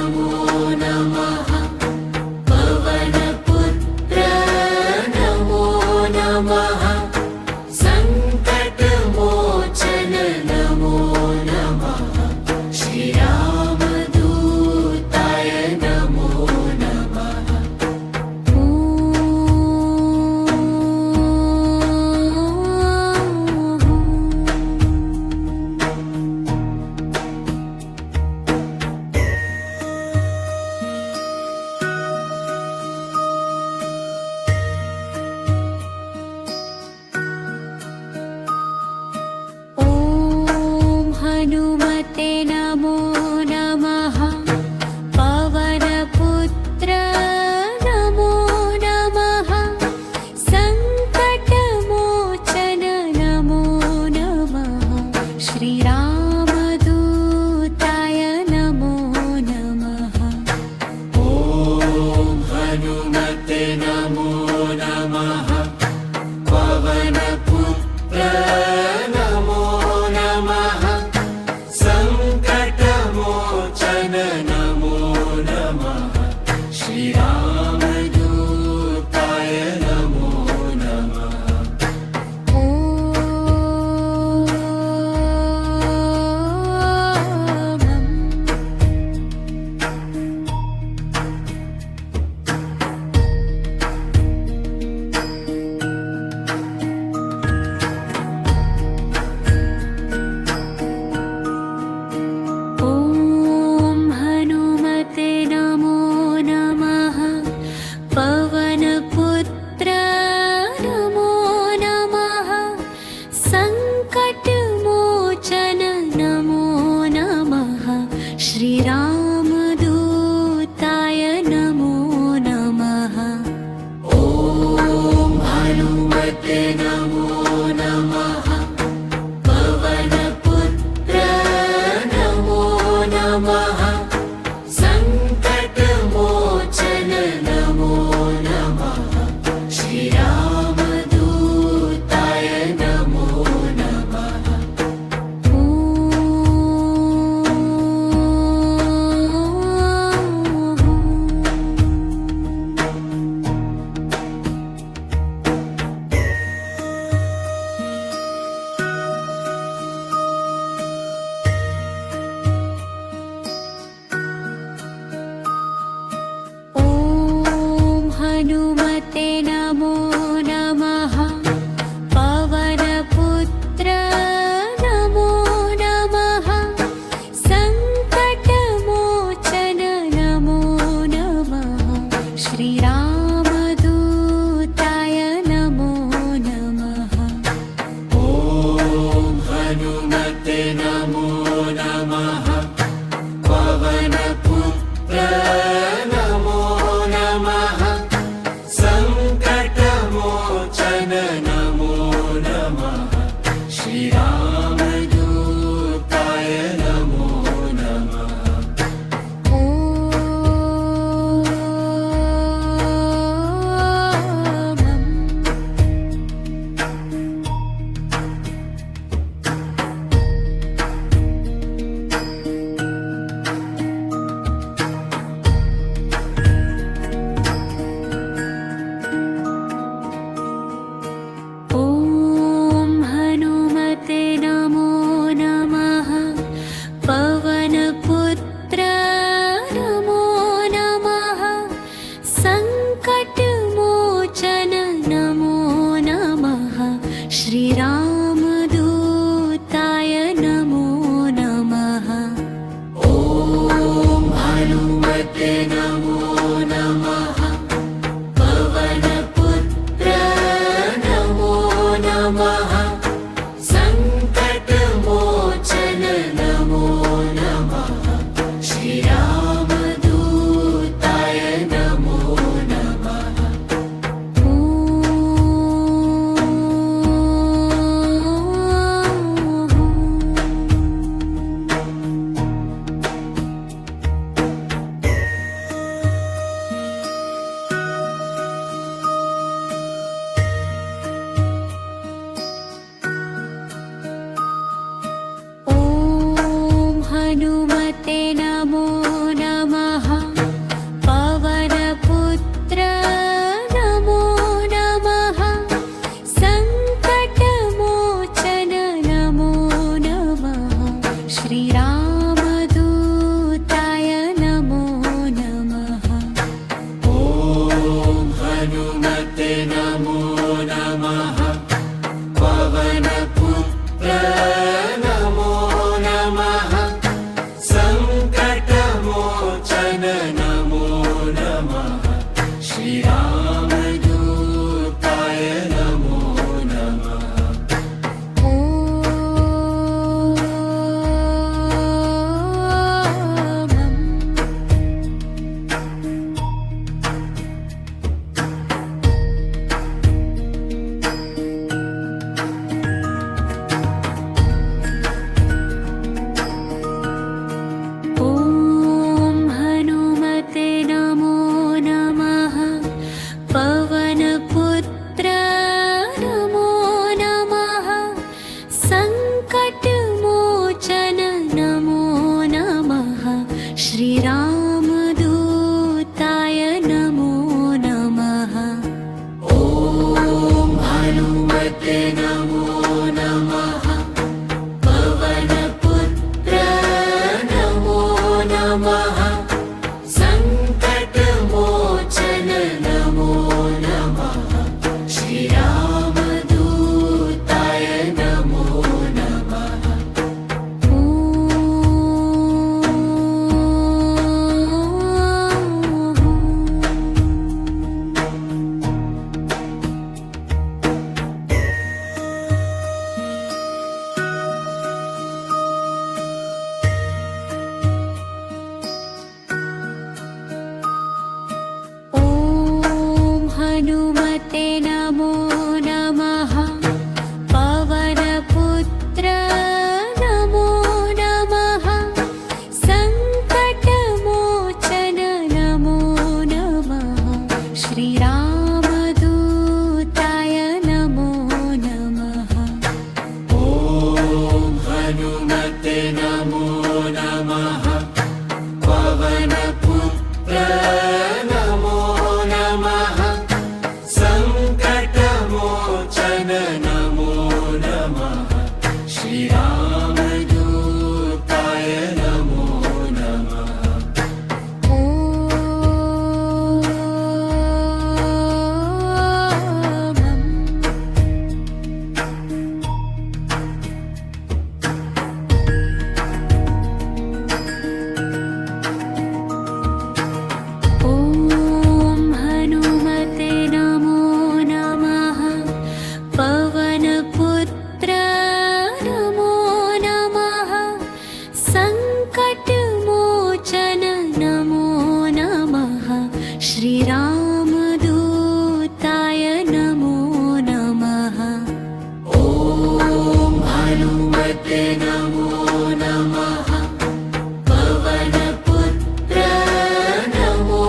नमो नमः पवनपुत्र नमो नमः संकटमोचन नमो नमः श्रीरामदूताय नमो नमः हनुमते नमो नमः पवनपुत्र नमो नमः संकटमोचन नमो नमः श्रीरामदूताय नमो नमः ॐ हनुमते नमो नमः पवनपुत्र नमो नमः संकटमोचन नमो नमः श्रीरामदूताय नमो नमः पवनपुत्र नमो नमः संकटमोचन नमो नमः श्रीरामदूताय नमो नमः ॐ हनुमते नमो नमः पवनपुत्र नमो नमः संकटमोचन नमो नमः श्रीरामदूताय नमो नमः हनुमते नमो नमः पवनपुत्र नमो नमः संकटमोचन नमो नमः श्रीरामदूताय नमो नमः ॐ हनुमते नमो नमः पवनपुत्र नमो नमः नमो नमः श्रीरामदूताय नमो नमः ॐ हनुमते नमो नमः पवनपुत्र नमो नमः सङ्कटमोचन नमो नमः श्रीरामदूताय नमो नमः ॐ हनुमते नमो नमः पवनपुत्र नमो नमः सङ्कटमोचन नमो नमः श्रीरामदूताय नमो नमः ॐ हनुमते नमो नमः पवनपुत्र नमो नमः सङ्कटमोचन नमो नमः श्रीरामदूताय नमो नमः ॐ हनुमते नमो नमः पवनपुत्र नमो नमः सङ्कटमोचन नमो नमः श्रीरामदूताय नमो नमः ॐ हनुमते नमो नमः पवनपुत्र नमो नमः सङ्कटमोचन नमो नमः श्रीरामदूताय नमो नमः ॐ हनुमते नमो नमः पवनपुत्र नमो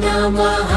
नमः